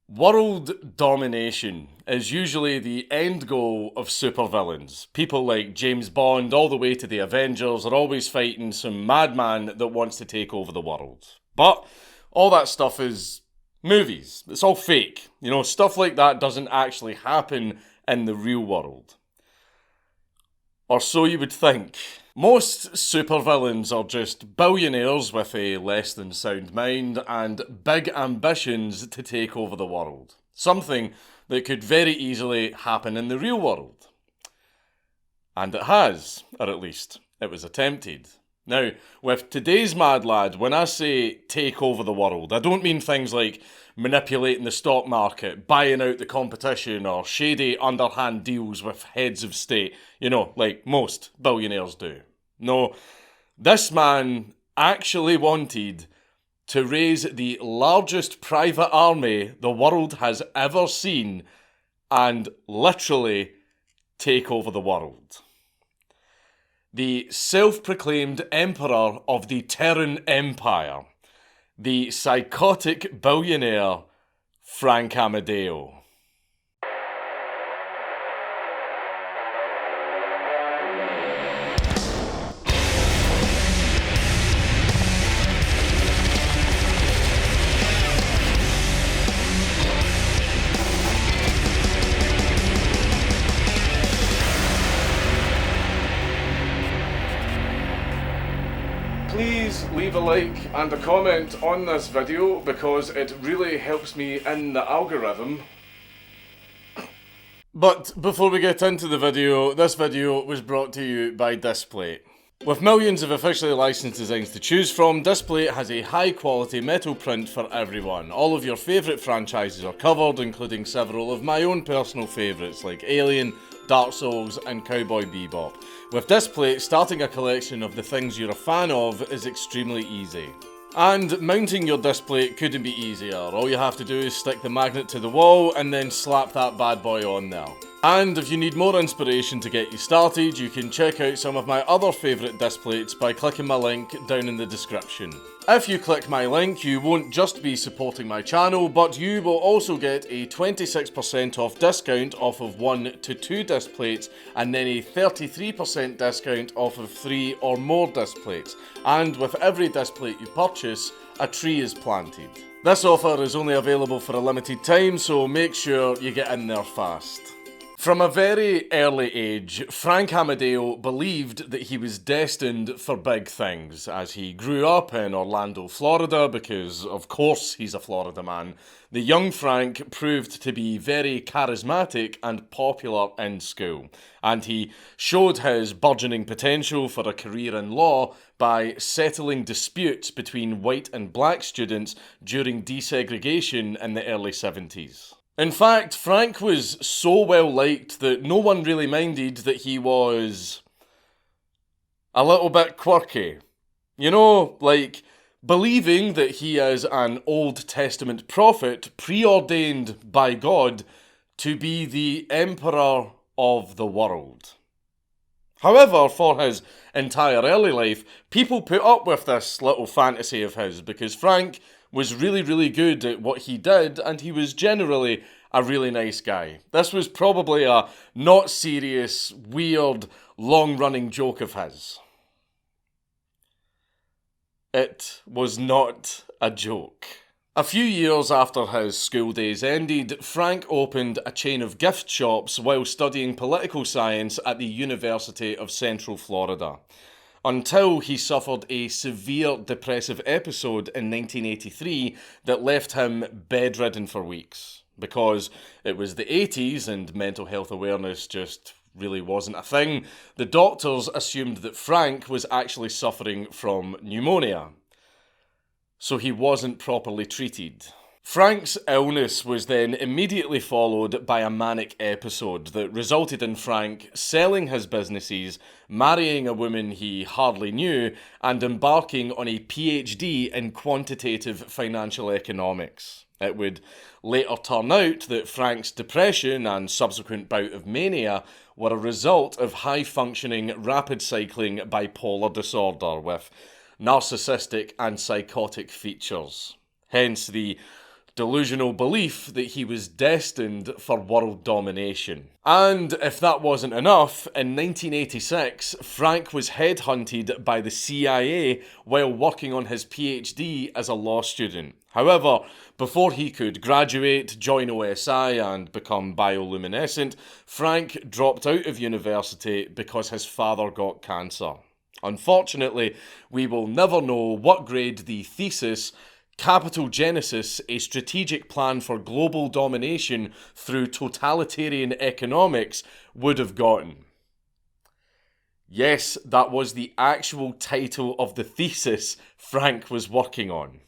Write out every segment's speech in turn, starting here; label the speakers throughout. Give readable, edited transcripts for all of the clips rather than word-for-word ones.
Speaker 1: World domination is usually the end goal of supervillains. People like James Bond, all the way to the Avengers, are always fighting some madman that wants to take over the world. But all that stuff is movies. It's all fake. You know, stuff like that doesn't actually happen in the real world. Or so you would think. Most supervillains are just billionaires with a less than sound mind and big ambitions to take over the world. Something that could very easily happen in the real world. And it has, or at least it was attempted. Now, with today's mad lad, when I say take over the world, I don't mean things like manipulating the stock market, buying out the competition, or shady underhand deals with heads of state, you know, like most billionaires do. No, this man actually wanted to raise the largest private army the world has ever seen and literally take over the world. The self-proclaimed emperor of the Terran Empire, the psychotic billionaire Frank Amodeo. Please leave a like and a comment on this video because it really helps me in the algorithm. But before we get into the video, this video was brought to you by Displate. With millions of officially licensed designs to choose from, Displate has a high quality metal print for everyone. All of your favourite franchises are covered, including several of my own personal favourites like Alien, Dark Souls and Cowboy Bebop. With Displate, starting a collection of the things you're a fan of is extremely easy. And mounting your Displate couldn't be easier. All you have to do is stick the magnet to the wall and then slap that bad boy on there. And if you need more inspiration to get you started, you can check out some of my other favourite Displates by clicking my link down in the description. If you click my link, you won't just be supporting my channel, but you will also get a 26% off discount off of 1 to 2 Displates, and then a 33% discount off of 3 or more Displates. And with every Displate you purchase, a tree is planted. This offer is only available for a limited time, so make sure you get in there fast. From a very early age, Frank Amodeo believed that he was destined for big things. As he grew up in Orlando, Florida, because of course he's a Florida man, the young Frank proved to be very charismatic and popular in school. And he showed his burgeoning potential for a career in law by settling disputes between white and black students during desegregation in the early 70s. In fact, Frank was so well liked that no one really minded that he was a little bit quirky. You know, like believing that he is an Old Testament prophet preordained by God to be the emperor of the world. However, for his entire early life, people put up with this little fantasy of his because Frank was really good at what he did, and he was generally a really nice guy. This was probably a not serious, weird, long-running joke of his. It was not a joke. A few years after his school days ended, Frank opened a chain of gift shops while studying political science at the University of Central Florida, until he suffered a severe depressive episode in 1983 that left him bedridden for weeks. Because it was the 80s and mental health awareness just really wasn't a thing, the doctors assumed that Frank was actually suffering from pneumonia. So he wasn't properly treated. Frank's illness was then immediately followed by a manic episode that resulted in Frank selling his businesses, marrying a woman he hardly knew, and embarking on a PhD in quantitative financial economics. It would later turn out that Frank's depression and subsequent bout of mania were a result of high-functioning, rapid-cycling bipolar disorder with narcissistic and psychotic features. Hence the delusional belief that he was destined for world domination. And if that wasn't enough, in 1986, Frank was headhunted by the CIA while working on his PhD as a law student. However, before he could graduate, join OSI and become bioluminescent, Frank dropped out of university because his father got cancer. Unfortunately, we will never know what grade the thesis Capital Genesis, a strategic plan for global domination through totalitarian economics, would have gotten. Yes, that was the actual title of the thesis Frank was working on.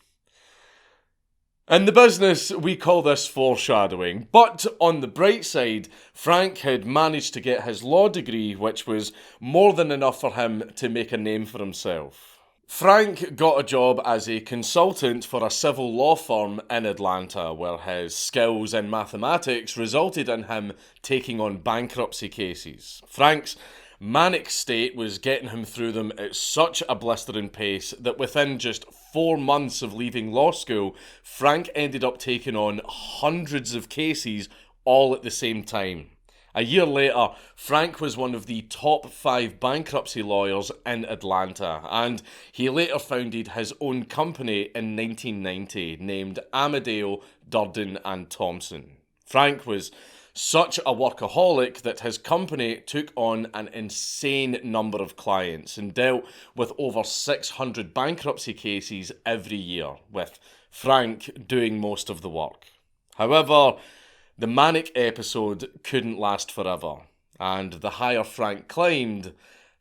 Speaker 1: In the business, we call this foreshadowing, but on the bright side, Frank had managed to get his law degree, which was more than enough for him to make a name for himself. Frank got a job as a consultant for a civil law firm in Atlanta, where his skills in mathematics resulted in him taking on bankruptcy cases. Frank's manic state was getting him through them at such a blistering pace that within just 4 months of leaving law school, Frank ended up taking on hundreds of cases all at the same time. A year later, Frank was one of the top 5 bankruptcy lawyers in Atlanta, and he later founded his own company in 1990 named Amodeo, Durden and Thompson. Frank was such a workaholic that his company took on an insane number of clients and dealt with over 600 bankruptcy cases every year, with Frank doing most of the work. However, the manic episode couldn't last forever, and the higher Frank climbed,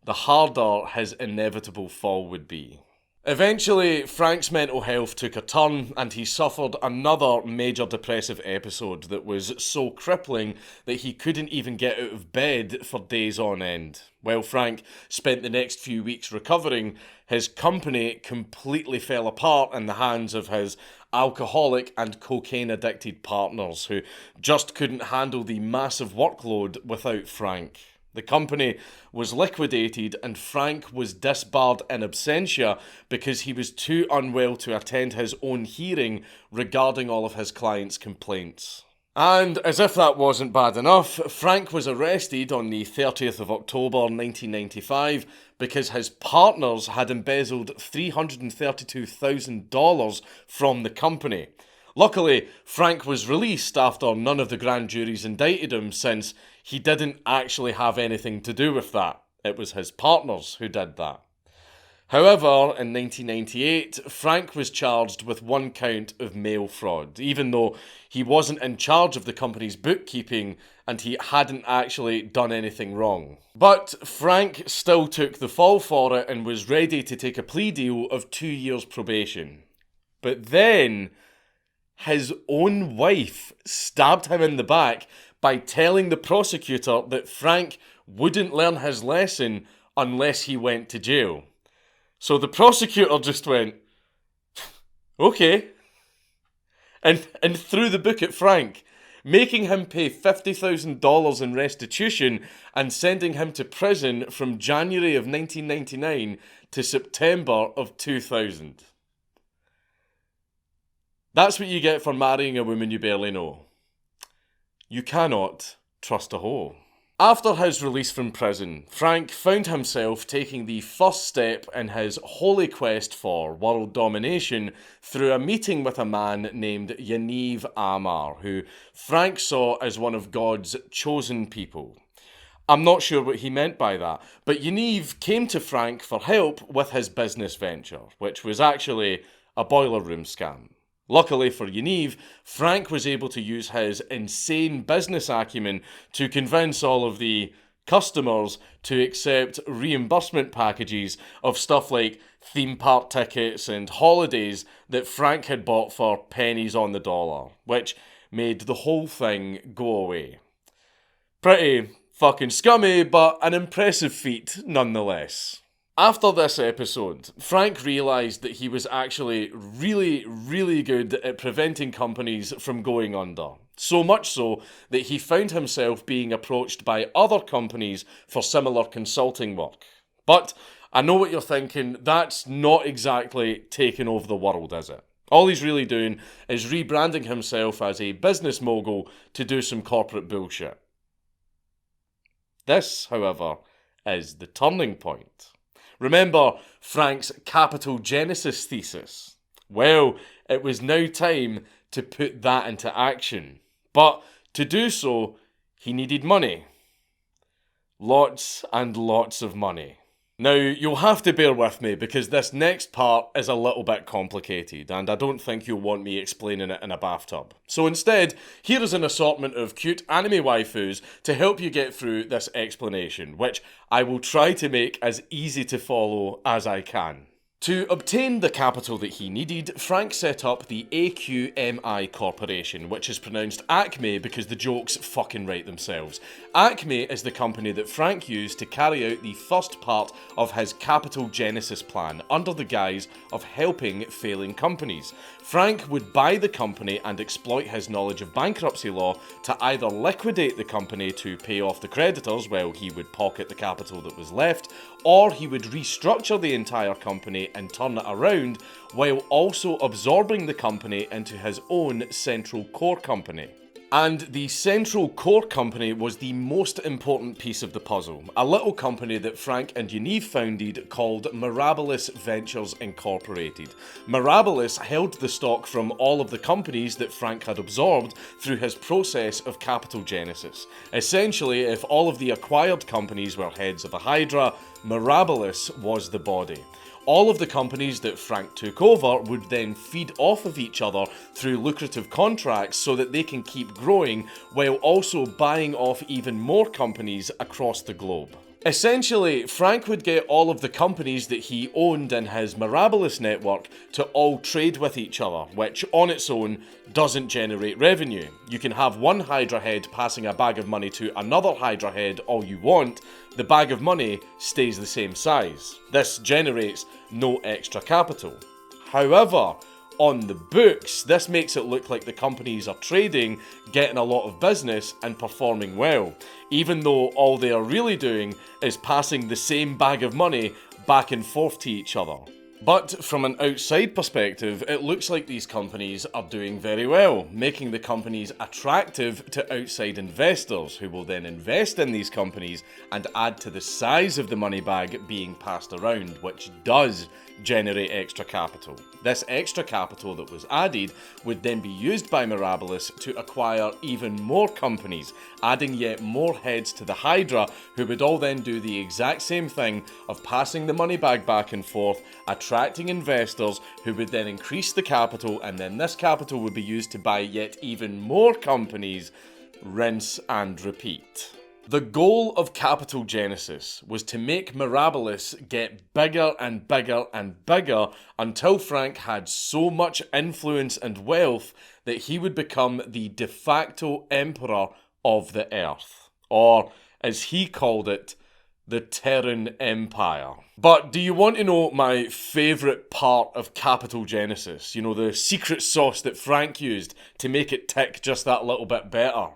Speaker 1: the harder his inevitable fall would be. Eventually, Frank's mental health took a turn and he suffered another major depressive episode that was so crippling that he couldn't even get out of bed for days on end. While Frank spent the next few weeks recovering, his company completely fell apart in the hands of his alcoholic and cocaine-addicted partners who just couldn't handle the massive workload without Frank. The company was liquidated and Frank was disbarred in absentia because he was too unwell to attend his own hearing regarding all of his clients' complaints. And as if that wasn't bad enough, Frank was arrested on the 30th of October 1995 because his partners had embezzled $332,000 from the company. Luckily, Frank was released after none of the grand juries indicted him, since he didn't actually have anything to do with that. It was his partners who did that. However, in 1998, Frank was charged with 1 count of mail fraud, even though he wasn't in charge of the company's bookkeeping and he hadn't actually done anything wrong. But Frank still took the fall for it and was ready to take a plea deal of 2 years probation. But then his own wife stabbed him in the back by telling the prosecutor that Frank wouldn't learn his lesson unless he went to jail. So the prosecutor just went, okay, and threw the book at Frank, making him pay $50,000 in restitution and sending him to prison from January of 1999 to September of 2000. That's what you get for marrying a woman you barely know. You cannot trust a hoe. After his release from prison, Frank found himself taking the first step in his holy quest for world domination through a meeting with a man named Yaniv Amar, who Frank saw as one of God's chosen people. I'm not sure what he meant by that, but Yaniv came to Frank for help with his business venture, which was actually a boiler room scam. Luckily for Yaniv, Frank was able to use his insane business acumen to convince all of the customers to accept reimbursement packages of stuff like theme park tickets and holidays that Frank had bought for pennies on the dollar, which made the whole thing go away. Pretty fucking scummy, but an impressive feat nonetheless. After this episode, Frank realised that he was actually really good at preventing companies from going under. So much so that he found himself being approached by other companies for similar consulting work. But I know what you're thinking, that's not exactly taking over the world, is it? All he's really doing is rebranding himself as a business mogul to do some corporate bullshit. This, however, is the turning point. Remember Frank's capital genesis thesis? Well, it was now time to put that into action. But to do so, he needed money. Lots and lots of money. Now, you'll have to bear with me because this next part is a little bit complicated and I don't think you'll want me explaining it in a bathtub. So instead, here is an assortment of cute anime waifus to help you get through this explanation, which I will try to make as easy to follow as I can. To obtain the capital that he needed, Frank set up the AQMI Corporation, which is pronounced Acme because the jokes fucking write themselves. Acme is the company that Frank used to carry out the first part of his capital genesis plan under the guise of helping failing companies. Frank would buy the company and exploit his knowledge of bankruptcy law to either liquidate the company to pay off the creditors while he would pocket the capital that was left, or he would restructure the entire company and turn it around while also absorbing the company into his own central core company. And the central core company was the most important piece of the puzzle, a little company that Frank and Yaniv founded called Mirabilis Ventures Incorporated. Mirabilis held the stock from all of the companies that Frank had absorbed through his process of capital genesis. Essentially, if all of the acquired companies were heads of a hydra, Mirabilis was the body. All of the companies that Frank took over would then feed off of each other through lucrative contracts so that they can keep growing while also buying off even more companies across the globe. Essentially, Frank would get all of the companies that he owned in his Mirabilis network to all trade with each other, which on its own doesn't generate revenue. You can have one Hydra head passing a bag of money to another Hydra head all you want, the bag of money stays the same size. This generates no extra capital. However, on the books, this makes it look like the companies are trading, getting a lot of business and performing well, even though all they are really doing is passing the same bag of money back and forth to each other. But from an outside perspective, it looks like these companies are doing very well, making the companies attractive to outside investors who will then invest in these companies and add to the size of the money bag being passed around, which does generate extra capital. This extra capital that was added would then be used by Mirabilis to acquire even more companies, adding yet more heads to the Hydra, who would all then do the exact same thing of passing the money bag back and forth, attracting investors who would then increase the capital, and then this capital would be used to buy yet even more companies, rinse and repeat. The goal of capital genesis was to make Mirabilis get bigger and bigger and bigger until Frank had so much influence and wealth that he would become the de facto emperor of the earth. Or, as he called it, the Terran Empire. But do you want to know my favourite part of capital genesis? You know, the secret sauce that Frank used to make it tick just that little bit better?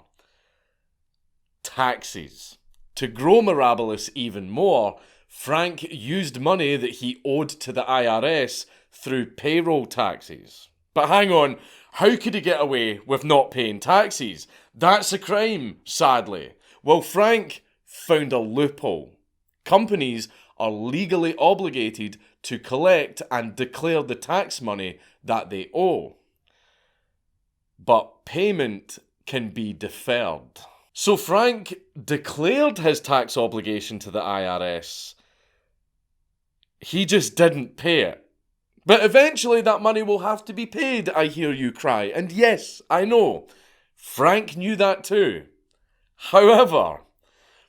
Speaker 1: Taxes. To grow Mirabilis even more, Frank used money that he owed to the IRS through payroll taxes. But hang on, how could he get away with not paying taxes? That's a crime, sadly. Well, Frank found a loophole. Companies are legally obligated to collect and declare the tax money that they owe. But payment can be deferred. So Frank declared his tax obligation to the IRS. He just didn't pay it. But eventually that money will have to be paid, I hear you cry. And yes, I know. Frank knew that too. However,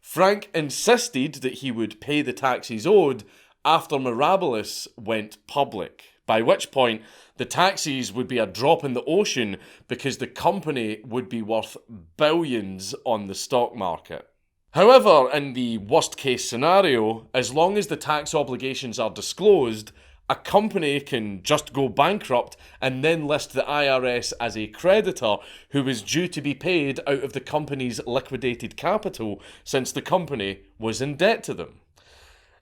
Speaker 1: Frank insisted that he would pay the taxes owed after Mirabilis went public, by which point the taxes would be a drop in the ocean because the company would be worth billions on the stock market. However, in the worst case scenario, as long as the tax obligations are disclosed, a company can just go bankrupt and then list the IRS as a creditor who is due to be paid out of the company's liquidated capital since the company was in debt to them.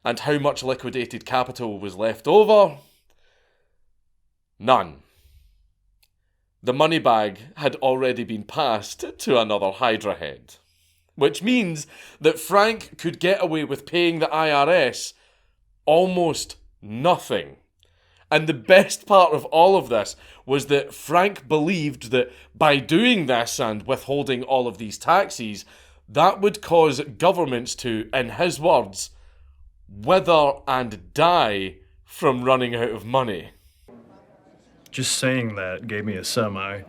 Speaker 1: And how much liquidated capital was left over? None. The money bag had already been passed to another Hydra head. Which means that Frank could get away with paying the IRS almost nothing. And the best part of all of this was that Frank believed that by doing this and withholding all of these taxes, that would cause governments to, in his words, wither and die from running out of money.
Speaker 2: Just saying that gave me a semi.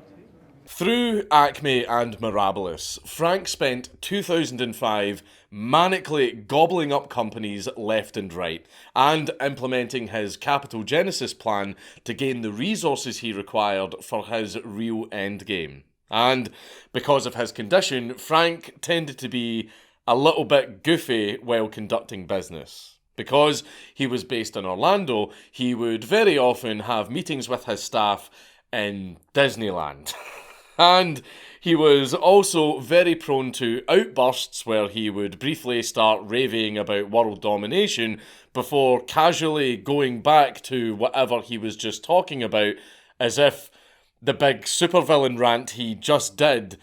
Speaker 1: Through Acme and Mirabilis, Frank spent 2005 manically gobbling up companies left and right and implementing his capital genesis plan to gain the resources he required for his real endgame. And because of his condition, Frank tended to be a little bit goofy while conducting business. Because he was based in Orlando, he would very often have meetings with his staff in Disneyland. And he was also very prone to outbursts where he would briefly start raving about world domination before casually going back to whatever he was just talking about, as if the big supervillain rant he just did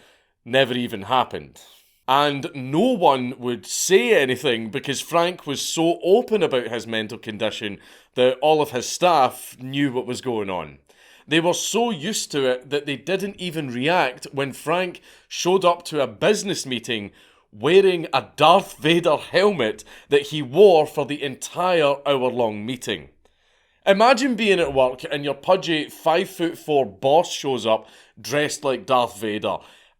Speaker 1: never even happened. And no one would say anything because Frank was so open about his mental condition that all of his staff knew what was going on. They were so used to it that they didn't even react when Frank showed up to a business meeting wearing a Darth Vader helmet that he wore for the entire hour-long meeting. Imagine being at work and your pudgy 5'4" boss shows up dressed like Darth Vader,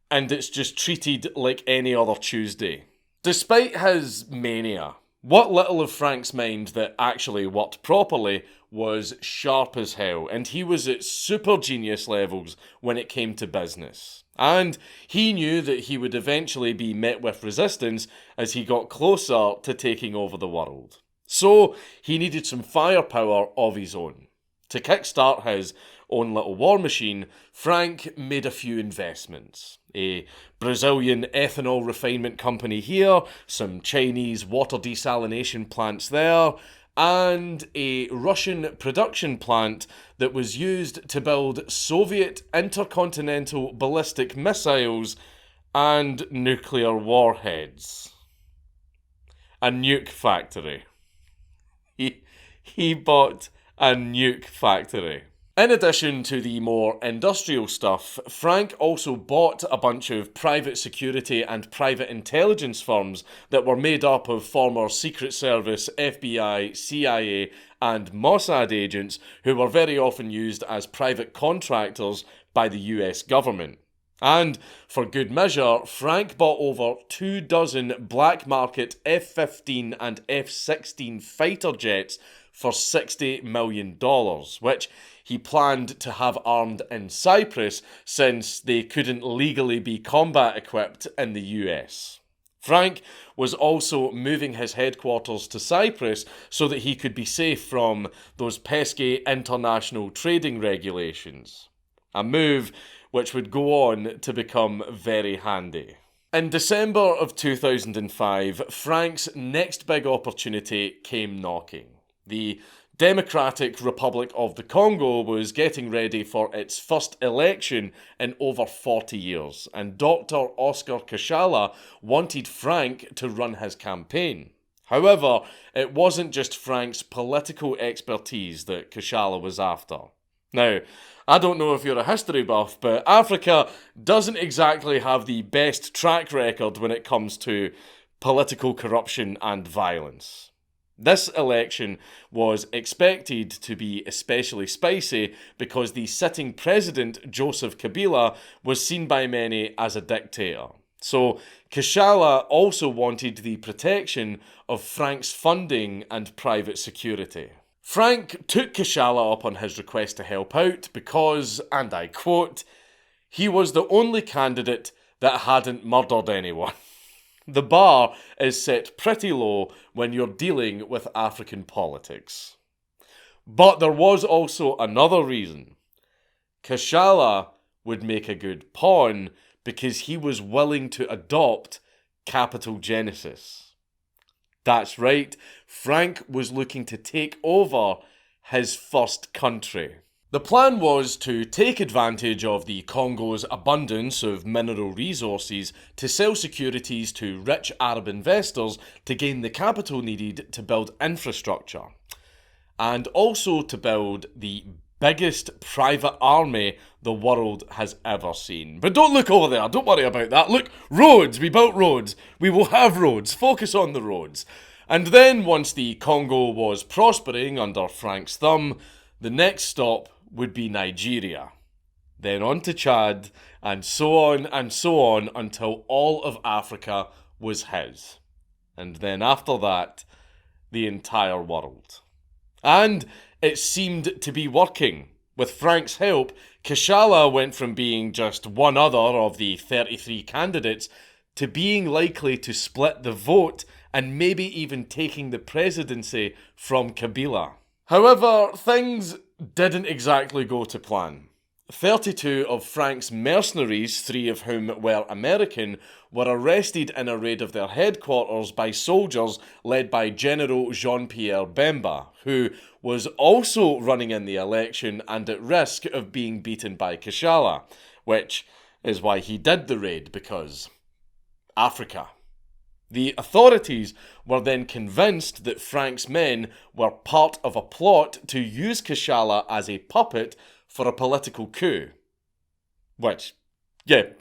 Speaker 1: and it's just treated like any other Tuesday. Despite his mania, what little of Frank's mind that actually worked properly was sharp as hell, and he was at super genius levels when it came to business. And he knew that he would eventually be met with resistance as he got closer to taking over the world. So he needed some firepower of his own. To kickstart his own little war machine, Frank made a few investments. A Brazilian ethanol refinement company here, some Chinese water desalination plants there, and a Russian production plant that was used to build Soviet intercontinental ballistic missiles and nuclear warheads. A nuke factory. He bought a nuke factory. In addition to the more industrial stuff, Frank also bought a bunch of private security and private intelligence firms that were made up of former Secret Service, FBI, CIA, and Mossad agents who were very often used as private contractors by the US government. And for good measure, Frank bought over 24 black market F-15 and F-16 fighter jets for $60 million, which he planned to have armed in Cyprus since they couldn't legally be combat equipped in the US. Frank was also moving his headquarters to Cyprus so that he could be safe from those pesky international trading regulations. A move which would go on to become very handy. In December of 2005, Frank's next big opportunity came knocking. The Democratic Republic of the Congo was getting ready for its first election in over 40 years, and Dr. Oscar Kashala wanted Frank to run his campaign. However, it wasn't just Frank's political expertise that Kashala was after. Now, I don't know if you're a history buff, but Africa doesn't exactly have the best track record when it comes to political corruption and violence. This election was expected to be especially spicy because the sitting president, Joseph Kabila, was seen by many as a dictator. So Kashala also wanted the protection of Frank's funding and private security. Frank took Kashala up on his request to help out because, and I quote, he was the only candidate that hadn't murdered anyone. The bar is set pretty low when you're dealing with African politics. But there was also another reason. Kashala would make a good pawn because he was willing to adopt capital genesis. That's right, Frank was looking to take over his first country. The plan was to take advantage of the Congo's abundance of mineral resources to sell securities to rich Arab investors to gain the capital needed to build infrastructure, and also to build the biggest private army the world has ever seen. But don't look over there, don't worry about that. Look, roads, we built roads. We will have roads, focus on the roads. And then once the Congo was prospering under Frank's thumb, the next stop would be Nigeria. Then on to Chad, and so on until all of Africa was his. And then after that, the entire world. And it seemed to be working. With Frank's help, Kashala went from being just one other of the 33 candidates to being likely to split the vote and maybe even taking the presidency from Kabila. However, things didn't exactly go to plan. 32 of Frank's mercenaries, 3 of whom were American, were arrested in a raid of their headquarters by soldiers led by General Jean-Pierre Bemba, who was also running in the election and at risk of being beaten by Kashala, which is why he did the raid, because Africa. The authorities were then convinced that Frank's men were part of a plot to use Kashala as a puppet for a political coup. Which, they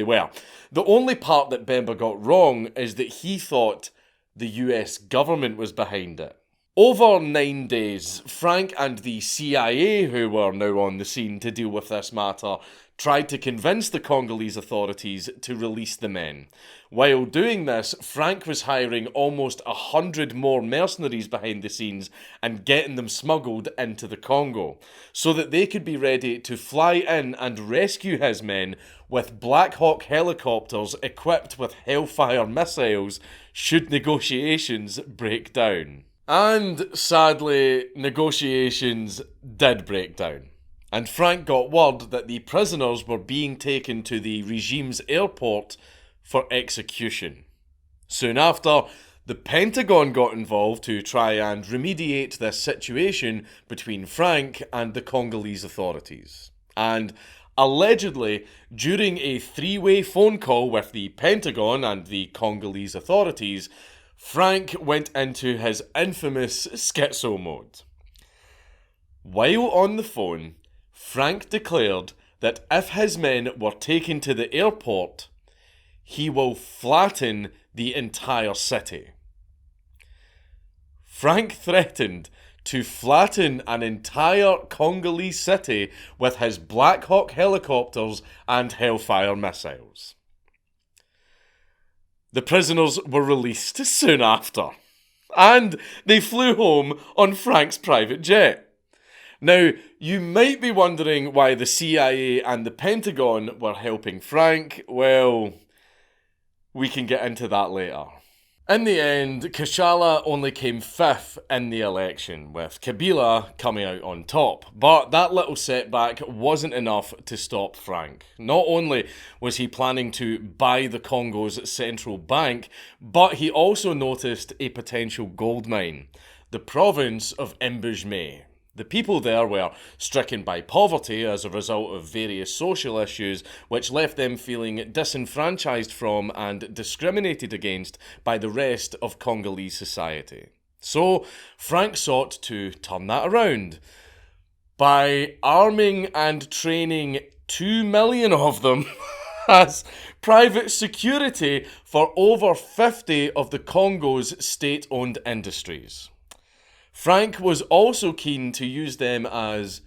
Speaker 1: were. The only part that Bemba got wrong is that he thought the US government was behind it. Over 9 days, Frank and the CIA, who were now on the scene to deal with this matter, tried to convince the Congolese authorities to release the men. While doing this, Frank was hiring almost 100 more mercenaries behind the scenes and getting them smuggled into the Congo, so that they could be ready to fly in and rescue his men with Black Hawk helicopters equipped with Hellfire missiles should negotiations break down. And sadly, negotiations did break down. And Frank got word that the prisoners were being taken to the regime's airport for execution. Soon after, the Pentagon got involved to try and remediate this situation between Frank and the Congolese authorities. And allegedly, during a 3-way phone call with the Pentagon and the Congolese authorities, Frank went into his infamous schizo mode. While on the phone, Frank declared that if his men were taken to the airport, he will flatten the entire city. Frank threatened to flatten an entire Congolese city with his Black Hawk helicopters and Hellfire missiles. The prisoners were released soon after, and they flew home on Frank's private jet. Now, you might be wondering why the CIA and the Pentagon were helping Frank. Well, we can get into that later. In the end, Kashala only came 5th in the election, with Kabila coming out on top. But that little setback wasn't enough to stop Frank. Not only was he planning to buy the Congo's central bank, but he also noticed a potential gold mine, the province of Mbujime. The people there were stricken by poverty as a result of various social issues, which left them feeling disenfranchised from and discriminated against by the rest of Congolese society. So Frank sought to turn that around by arming and training 2 million of them as private security for over 50 of the Congo's state-owned industries. Frank was also keen to use them as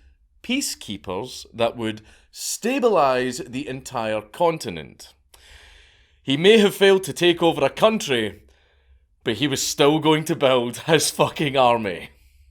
Speaker 1: peacekeepers that would stabilise the entire continent. He may have failed to take over a country, but he was still going to build his fucking army.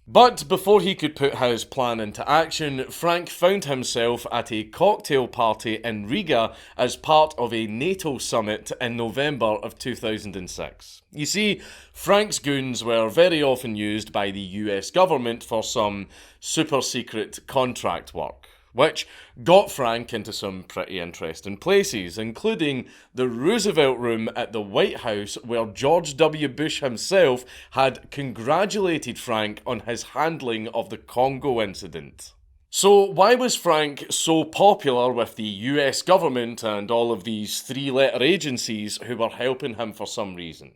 Speaker 1: But before he could put his plan into action, Frank found himself at a cocktail party in Riga as part of a NATO summit in November of 2006. You see, Frank's goons were very often used by the US government for some super secret contract work, which got Frank into some pretty interesting places, including the Roosevelt Room at the White House, where George W. Bush himself had congratulated Frank on his handling of the Congo incident. So why was Frank so popular with the US government and all of these three-letter agencies who were helping him for some reason?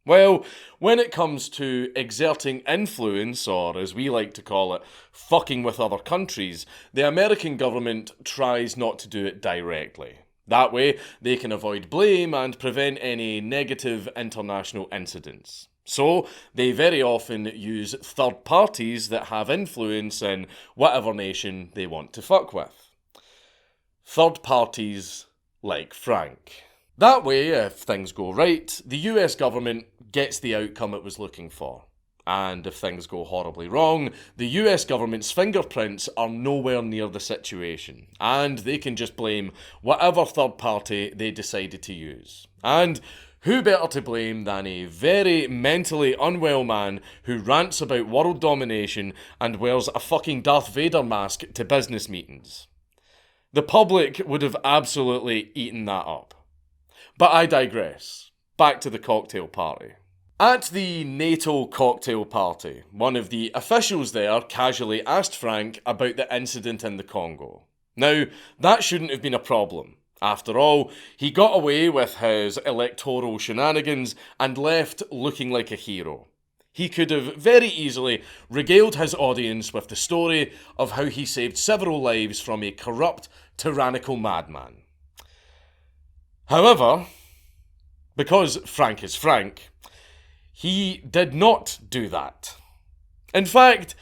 Speaker 1: Well, when it comes to exerting influence, or as we like to call it, fucking with other countries, the American government tries not to do it directly. That way, they can avoid blame and prevent any negative international incidents. So, they very often use third parties that have influence in whatever nation they want to fuck with. Third parties like Frank. That way, if things go right, the US government gets the outcome it was looking for. And if things go horribly wrong, the US government's fingerprints are nowhere near the situation, and they can just blame whatever third party they decided to use. And who better to blame than a very mentally unwell man who rants about world domination and wears a fucking Darth Vader mask to business meetings? The public would have absolutely eaten that up. But I digress. Back to the cocktail party. At the NATO cocktail party, one of the officials there casually asked Frank about the incident in the Congo. Now, that shouldn't have been a problem. After all, he got away with his electoral shenanigans and left looking like a hero. He could have very easily regaled his audience with the story of how he saved several lives from a corrupt, tyrannical madman. However, because Frank is Frank, he did not do that. In fact,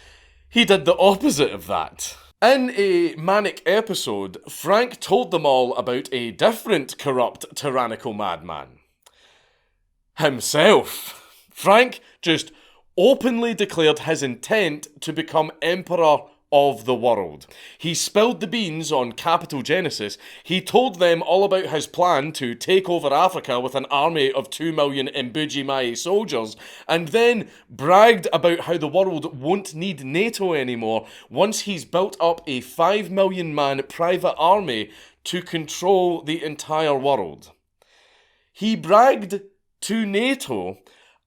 Speaker 1: he did the opposite of that. In a manic episode, Frank told them all about a different corrupt, tyrannical madman. Himself. Frank just openly declared his intent to become Emperor of the world. He spilled the beans on Capital Genesis. He told them all about his plan to take over Africa with an army of 2 million Mbuji-Mayi soldiers, and then bragged about how the world won't need NATO anymore once he's built up a 5 million man private army to control the entire world. He bragged to NATO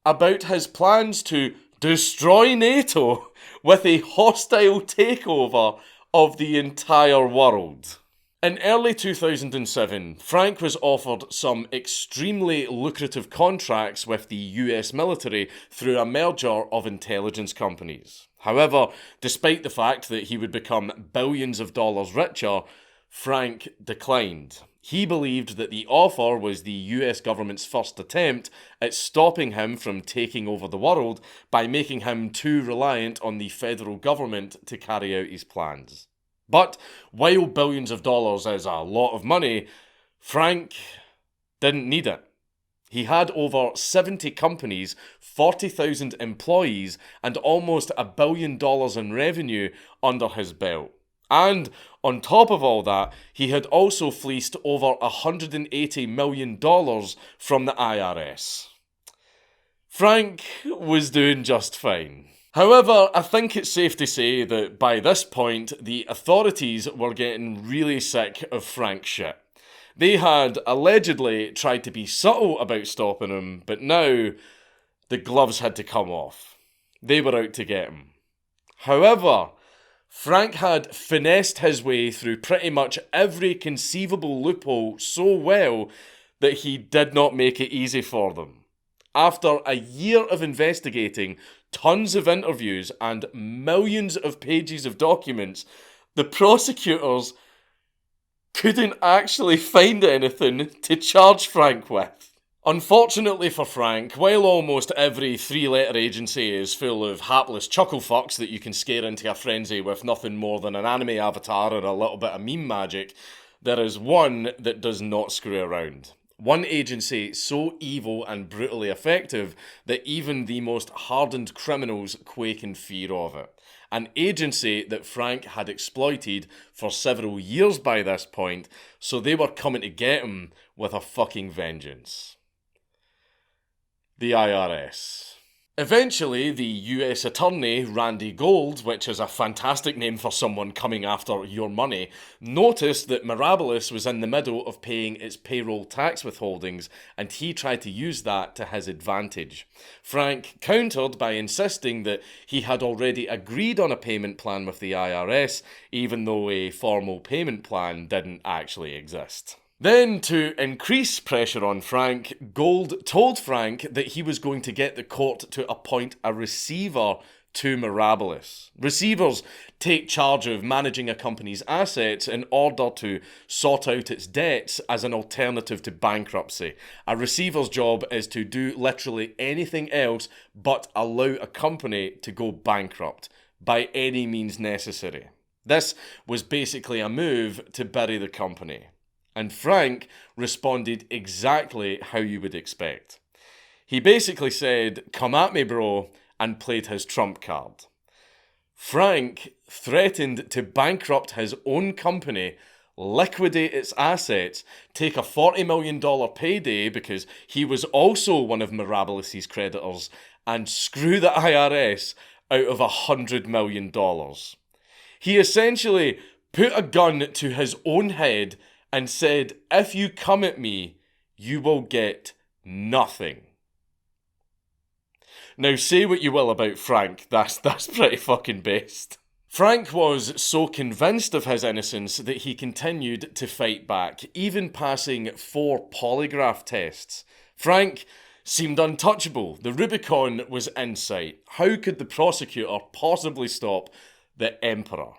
Speaker 1: about his plans to destroy NATO with a hostile takeover of the entire world. In early 2007, Frank was offered some extremely lucrative contracts with the US military through a merger of intelligence companies. However, despite the fact that he would become billions of dollars richer, Frank declined. He believed that the offer was the US government's first attempt at stopping him from taking over the world by making him too reliant on the federal government to carry out his plans. But while billions of dollars is a lot of money, Frank didn't need it. He had over 70 companies, 40,000 employees, and almost $1 billion in revenue under his belt. And on top of all that, he had also fleeced over $180 million from the IRS. Frank was doing just fine. However, I think it's safe to say that by this point, the authorities were getting really sick of Frank's shit. They had allegedly tried to be subtle about stopping him, but now the gloves had to come off. They were out to get him. However, Frank had finessed his way through pretty much every conceivable loophole so well that he did not make it easy for them. After a year of investigating, tons of interviews, and millions of pages of documents, the prosecutors couldn't actually find anything to charge Frank with. Unfortunately for Frank, while almost every three-letter agency is full of hapless chucklefucks that you can scare into a frenzy with nothing more than an anime avatar or a little bit of meme magic, there is one that does not screw around. One agency so evil and brutally effective that even the most hardened criminals quake in fear of it. An agency that Frank had exploited for several years by this point, so they were coming to get him with a fucking vengeance. The IRS. Eventually, the US attorney, Randy Gold, which is a fantastic name for someone coming after your money, noticed that Mirabilis was in the middle of paying its payroll tax withholdings, and he tried to use that to his advantage. Frank countered by insisting that he had already agreed on a payment plan with the IRS, even though a formal payment plan didn't actually exist. Then, to increase pressure on Frank, Gold told Frank that he was going to get the court to appoint a receiver to Mirabilis. Receivers take charge of managing a company's assets in order to sort out its debts as an alternative to bankruptcy. A receiver's job is to do literally anything else but allow a company to go bankrupt by any means necessary. This was basically a move to bury the company. And Frank responded exactly how you would expect. He basically said, "Come at me, bro," and played his trump card. Frank threatened to bankrupt his own company, liquidate its assets, take a $40 million payday because he was also one of Mirabilis' creditors, and screw the IRS out of $100 million. He essentially put a gun to his own head and said, "If you come at me, you will get nothing." Now, say what you will about Frank, that's pretty fucking based. Frank was so convinced of his innocence that he continued to fight back, even passing 4 polygraph tests. Frank seemed untouchable. The Rubicon was in sight. How could the prosecutor possibly stop the Emperor?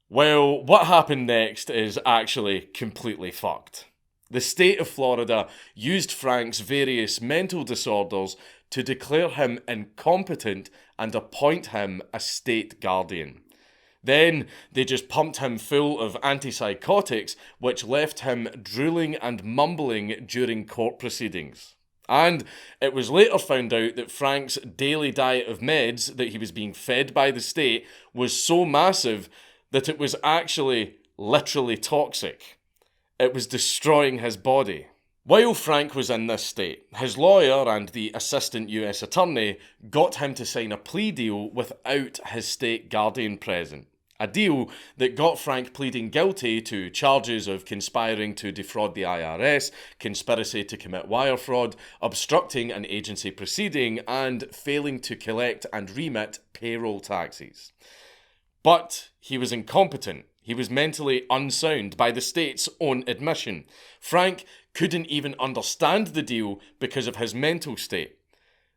Speaker 1: Well, what happened next is actually completely fucked. The state of Florida used Frank's various mental disorders to declare him incompetent and appoint him a state guardian. Then they just pumped him full of antipsychotics, which left him drooling and mumbling during court proceedings. And it was later found out that Frank's daily diet of meds that he was being fed by the state was so massive that it was actually literally toxic. It was destroying his body. While Frank was in this state, his lawyer and the assistant US attorney got him to sign a plea deal without his state guardian present. A deal that got Frank pleading guilty to charges of conspiring to defraud the IRS, conspiracy to commit wire fraud, obstructing an agency proceeding, and failing to collect and remit payroll taxes. But he was incompetent. He was mentally unsound by the state's own admission. Frank couldn't even understand the deal because of his mental state.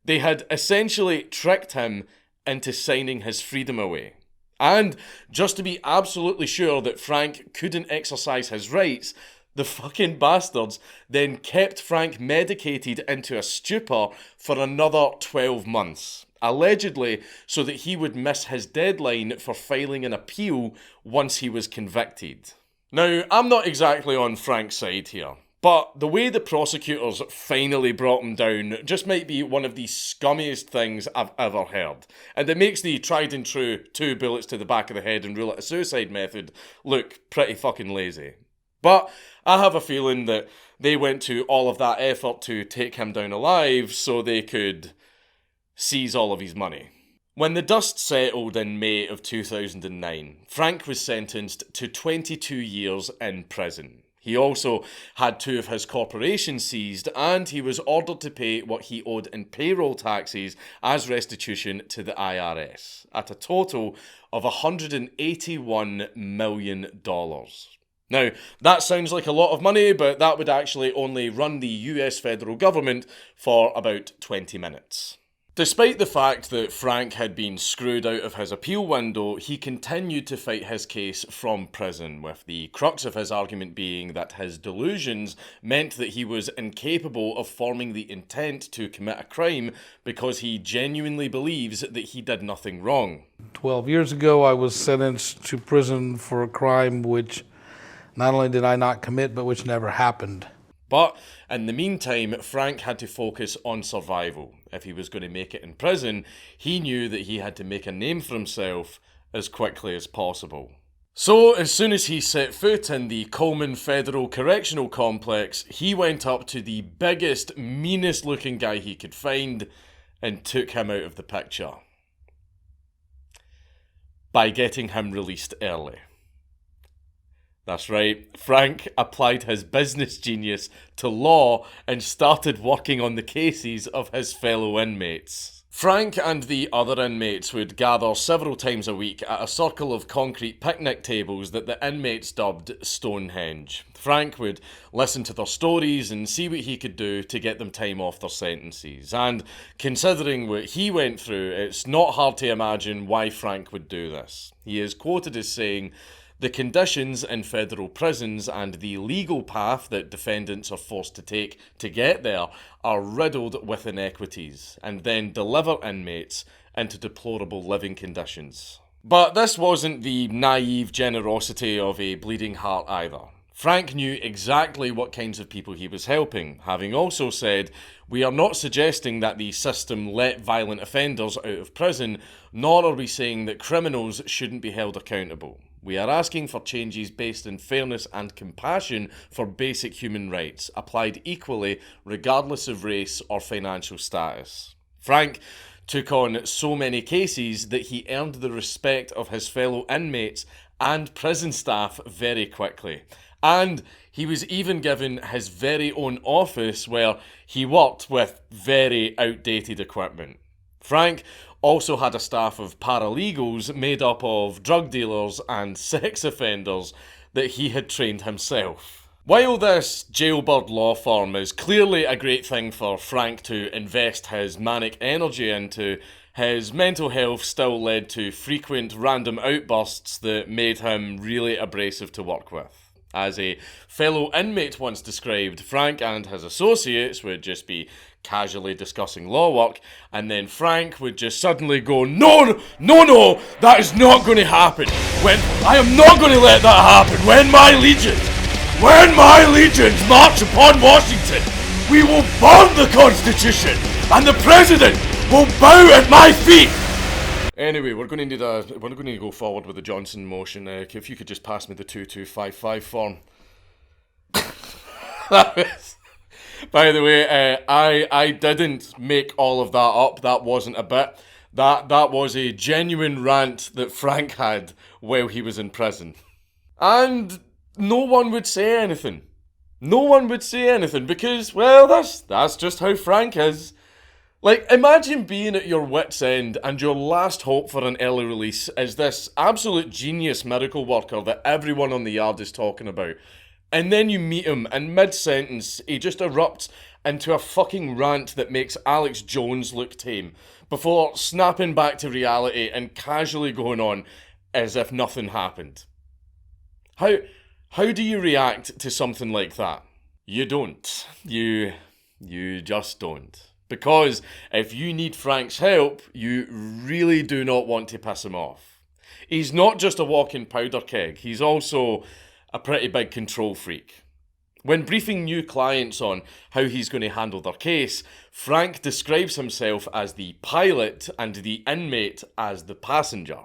Speaker 1: They had essentially tricked him into signing his freedom away. And just to be absolutely sure that Frank couldn't exercise his rights, the fucking bastards then kept Frank medicated into a stupor for another 12 months. Allegedly so that he would miss his deadline for filing an appeal once he was convicted. Now, I'm not exactly on Frank's side here, but the way the prosecutors finally brought him down just might be one of the scummiest things I've ever heard. And it makes the tried and true 2 bullets to the back of the head and rule it a suicide method look pretty fucking lazy. But I have a feeling that they went to all of that effort to take him down alive so they could seize all of his money. When the dust settled in May of 2009, Frank was sentenced to 22 years in prison. He also had 2 of his corporations seized, and he was ordered to pay what he owed in payroll taxes as restitution to the IRS, at a total of $181 million. Now, that sounds like a lot of money, but that would actually only run the US federal government for about 20 minutes. Despite the fact that Frank had been screwed out of his appeal window, he continued to fight his case from prison, with the crux of his argument being that his delusions meant that he was incapable of forming the intent to commit a crime because he genuinely believes that he did nothing wrong.
Speaker 3: 12 years ago, I was sentenced to prison for a crime which not only did I not commit, but which never happened.
Speaker 1: But in the meantime, Frank had to focus on survival. If he was going to make it in prison, he knew that he had to make a name for himself as quickly as possible. So, as soon as he set foot in the Coleman Federal Correctional Complex, he went up to the biggest, meanest looking guy he could find and took him out of the picture by getting him released early. That's right, Frank applied his business genius to law and started working on the cases of his fellow inmates. Frank and the other inmates would gather several times a week at a circle of concrete picnic tables that the inmates dubbed Stonehenge. Frank would listen to their stories and see what he could do to get them time off their sentences. And considering what he went through, it's not hard to imagine why Frank would do this. He is quoted as saying, "The conditions in federal prisons and the legal path that defendants are forced to take to get there are riddled with inequities, and then deliver inmates into deplorable living conditions." But this wasn't the naive generosity of a bleeding heart either. Frank knew exactly what kinds of people he was helping, having also said, "We are not suggesting that the system let violent offenders out of prison, nor are we saying that criminals shouldn't be held accountable. We are asking for changes based in fairness and compassion for basic human rights, applied equally regardless of race or financial status." Frank took on so many cases that he earned the respect of his fellow inmates and prison staff very quickly. And he was even given his very own office where he worked with very outdated equipment. Frank also had a staff of paralegals made up of drug dealers and sex offenders that he had trained himself. While this jailbird law firm is clearly a great thing for Frank to invest his manic energy into, his mental health still led to frequent random outbursts that made him really abrasive to work with. As a fellow inmate once described, Frank and his associates would just be casually discussing law work, and then Frank would just suddenly go, no, that is not going to happen. I am not going to let that happen. When my legions march upon Washington, we will burn the Constitution, and the President will bow at my feet. Anyway, we're going to go forward with the Johnson motion. If you could just pass me the 2255 form. By the way, I didn't make all of that up. That wasn't a bit. That was a genuine rant that Frank had while he was in prison. And no one would say anything. No one would say anything because, well, that's just how Frank is. Like, imagine being at your wit's end and your last hope for an early release is this absolute genius miracle worker that everyone on the yard is talking about. And then you meet him and mid-sentence he just erupts into a fucking rant that makes Alex Jones look tame before snapping back to reality and casually going on as if nothing happened. How do you react to something like that? You don't. You just don't. Because if you need Frank's help, you really do not want to piss him off. He's not just a walking powder keg, he's also a pretty big control freak. When briefing new clients on how he's going to handle their case, Frank describes himself as the pilot and the inmate as the passenger,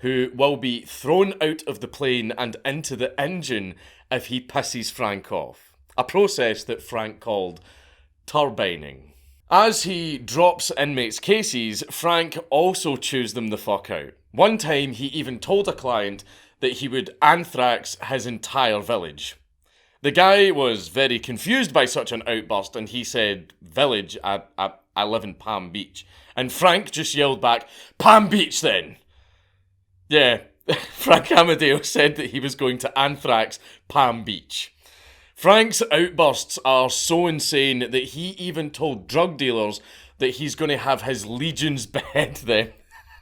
Speaker 1: who will be thrown out of the plane and into the engine if he pisses Frank off. A process that Frank called turbining. As he drops inmates' cases, Frank also chews them the fuck out. One time, he even told a client that he would anthrax his entire village. The guy was very confused by such an outburst, and he said, "Village? I live in Palm Beach." And Frank just yelled back, "Palm Beach then!" Yeah, Frank Amodeo said that he was going to anthrax Palm Beach. Frank's outbursts are so insane that he even told drug dealers that he's going to have his legions behead them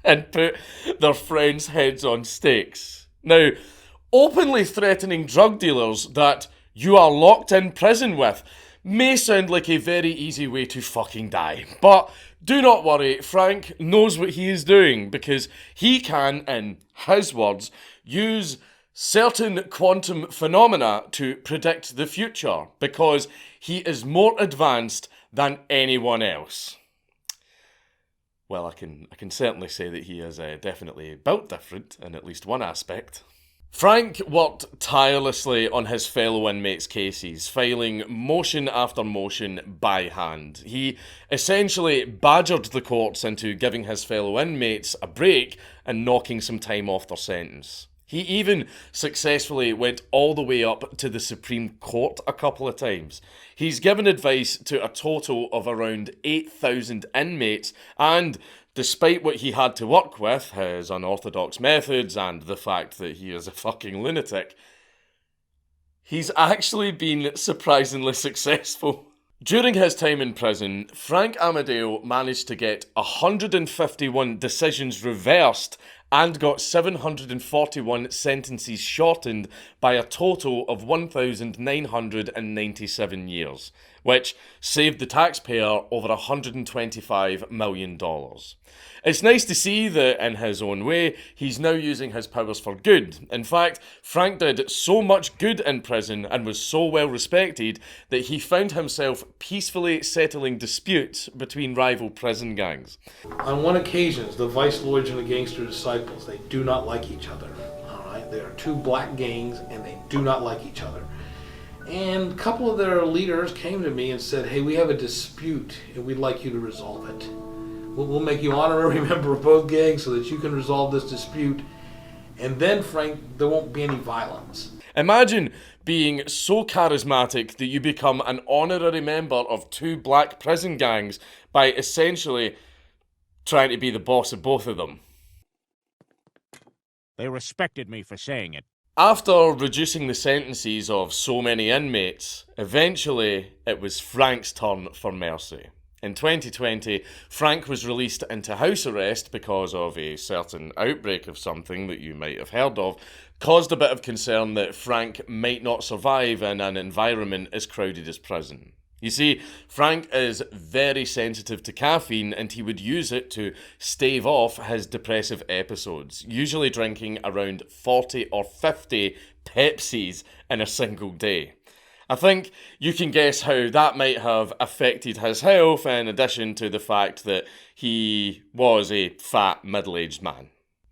Speaker 1: and put their friends' heads on stakes. Now, openly threatening drug dealers that you are locked in prison with may sound like a very easy way to fucking die. But do not worry, Frank knows what he is doing because he can, in his words, use certain quantum phenomena to predict the future because he is more advanced than anyone else. Well, I can certainly say that he is definitely built different in at least one aspect. Frank worked tirelessly on his fellow inmates' cases, filing motion after motion by hand. He essentially badgered the courts into giving his fellow inmates a break and knocking some time off their sentence. He even successfully went all the way up to the Supreme Court a couple of times. He's given advice to a total of around 8,000 inmates, and despite what he had to work with, his unorthodox methods and the fact that he is a fucking lunatic, he's actually been surprisingly successful. During his time in prison, Frank Amodeo managed to get 151 decisions reversed and got 741 sentences shortened by a total of 1,997 years, which saved the taxpayer over $125 million. It's nice to see that, in his own way, he's now using his powers for good. In fact, Frank did so much good in prison and was so well respected that he found himself peacefully settling disputes between rival prison gangs.
Speaker 3: On one occasion, the vice lords and the gangster disciples, they do not like each other. All right, they are two black gangs and they do not like each other. And a couple of their leaders came to me and said, hey, we have a dispute and we'd like you to resolve it. We'll make you honorary member of both gangs so that you can resolve this dispute. And then, Frank, there won't be any violence.
Speaker 1: Imagine being so charismatic that you become an honorary member of two black prison gangs by essentially trying to be the boss of both of them.
Speaker 4: They respected me for saying it.
Speaker 1: After reducing the sentences of so many inmates, eventually it was Frank's turn for mercy. In 2020, Frank was released into house arrest because of a certain outbreak of something that you might have heard of, caused a bit of concern that Frank might not survive in an environment as crowded as prison. You see, Frank is very sensitive to caffeine and he would use it to stave off his depressive episodes, usually drinking around 40 or 50 Pepsis in a single day. I think you can guess how that might have affected his health, in addition to the fact that he was a fat, middle-aged man.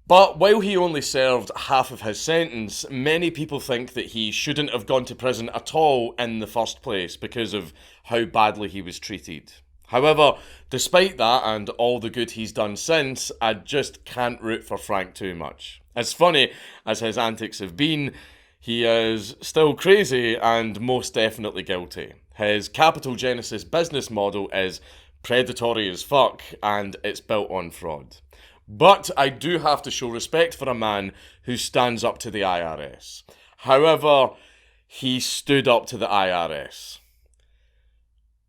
Speaker 1: But while he only served half of his sentence, many people think that he shouldn't have gone to prison at all in the first place because of how badly he was treated. However, despite that and all the good he's done since, I just can't root for Frank too much. As funny as his antics have been, he is still crazy and most definitely guilty. His Capital Genesis business model is predatory as fuck and it's built on fraud. But I do have to show respect for a man who stands up to the IRS. However, he stood up to the IRS.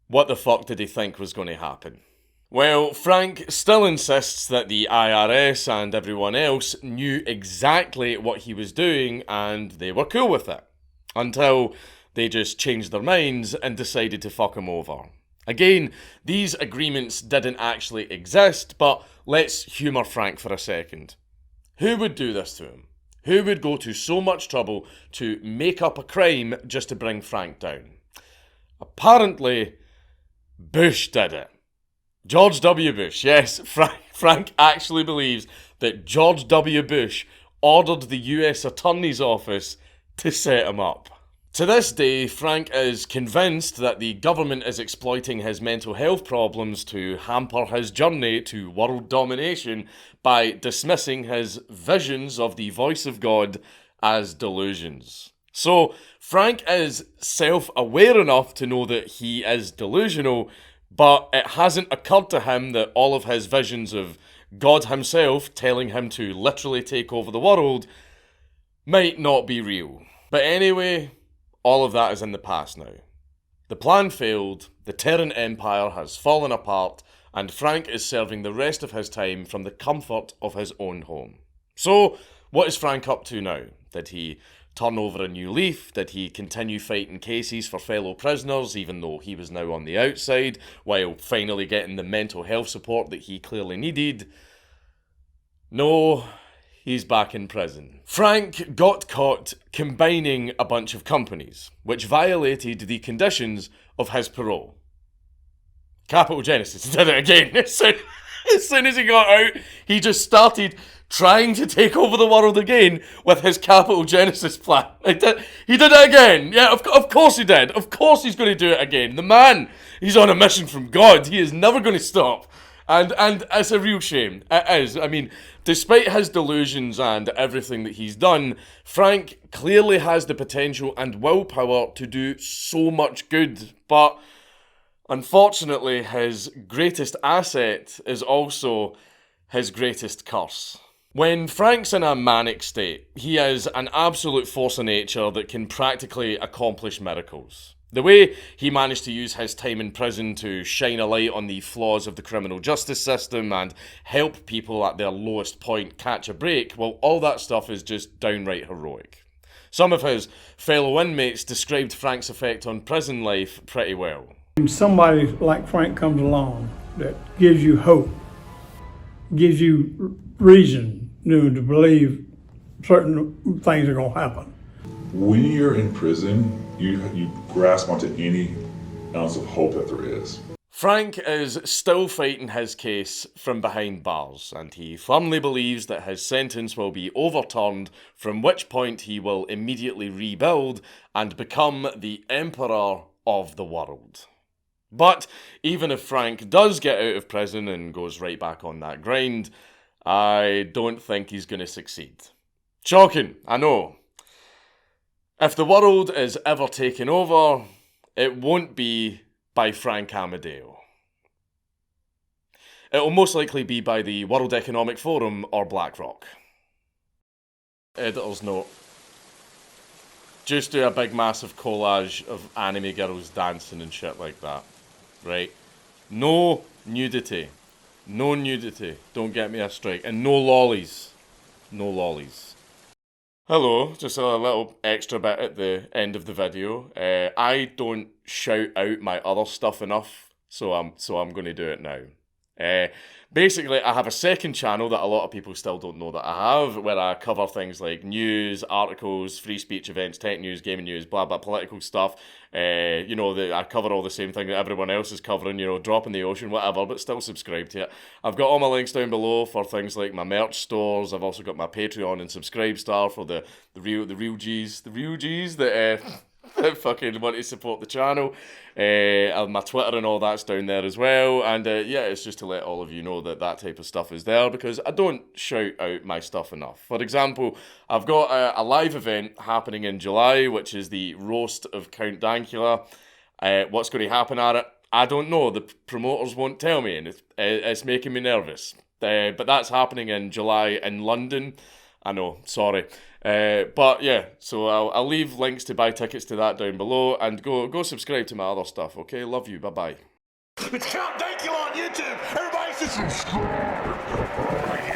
Speaker 1: What the fuck did he think was going to happen? Well, Frank still insists that the IRS and everyone else knew exactly what he was doing and they were cool with it. Until they just changed their minds and decided to fuck him over. Again, these agreements didn't actually exist, but let's humour Frank for a second. Who would do this to him? Who would go to so much trouble to make up a crime just to bring Frank down? Apparently, Bush did it. George W. Bush, yes, Frank actually believes that George W. Bush ordered the US Attorney's Office to set him up. To this day, Frank is convinced that the government is exploiting his mental health problems to hamper his journey to world domination by dismissing his visions of the voice of God as delusions. So, Frank is self-aware enough to know that he is delusional, but it hasn't occurred to him that all of his visions of God himself telling him to literally take over the world might not be real. But anyway, all of that is in the past now. The plan failed, the Terran Empire has fallen apart, and Frank is serving the rest of his time from the comfort of his own home. So, what is Frank up to now? Did he turn over a new leaf? Did he continue fighting cases for fellow prisoners, even though he was now on the outside, while finally getting the mental health support that he clearly needed? No, he's back in prison. Frank got caught combining a bunch of companies, which violated the conditions of his parole. Capital Genesis did it again. As soon as he got out, he just started trying to take over the world again with his Capital Genesis plan. He did it again. Yeah, of course he did. Of course he's going to do it again. The man, he's on a mission from God. He is never going to stop. And it's a real shame. It is. I mean, despite his delusions and everything that he's done, Frank clearly has the potential and willpower to do so much good. But unfortunately, his greatest asset is also his greatest curse. When Frank's in a manic state, he is an absolute force of nature that can practically accomplish miracles. The way he managed to use his time in prison to shine a light on the flaws of the criminal justice system and help people at their lowest point catch a break, well, all that stuff is just downright heroic. Some of his fellow inmates described Frank's effect on prison life pretty well.
Speaker 5: When somebody like Frank comes along that gives you hope, gives you reason, to believe certain things are going to happen.
Speaker 6: When you're in prison, you grasp onto any ounce of hope that there is.
Speaker 1: Frank is still fighting his case from behind bars, and he firmly believes that his sentence will be overturned, from which point he will immediately rebuild and become the emperor of the world. But even if Frank does get out of prison and goes right back on that grind, I don't think he's going to succeed. Shocking, I know. If the world is ever taken over, it won't be by Frank Amodeo. It will most likely be by the World Economic Forum or BlackRock. Editor's note. Just do a big massive collage of anime girls dancing and shit like that. Right? No nudity. No nudity. Don't get me a strike. And no lollies. No lollies. Hello, just a little extra bit at the end of the video. I don't shout out my other stuff enough, so I'm going to do it now. Basically, I have a second channel that a lot of people still don't know that I have, where I cover things like news, articles, free speech events, tech news, gaming news, blah blah, political stuff. I cover all the same thing that everyone else is covering, drop in the ocean, whatever, but still subscribe to it. I've got all my links down below for things like my merch stores. I've also got my Patreon and Subscribestar for the real G's that fucking want to support the channel. My Twitter and all that's down there as well. And it's just to let all of you know that type of stuff is there, because I don't shout out my stuff enough. For example, I've got a live event happening in July, which is the roast of Count Dankula. What's going to happen at it? I don't know. The promoters won't tell me, and it's making me nervous. But that's happening in July in London. I know, sorry. But yeah, so I'll leave links to buy tickets to that down below, and go subscribe to my other stuff, okay? Love you, bye-bye.
Speaker 7: It's Count Dankula on YouTube! Everybody subscribe!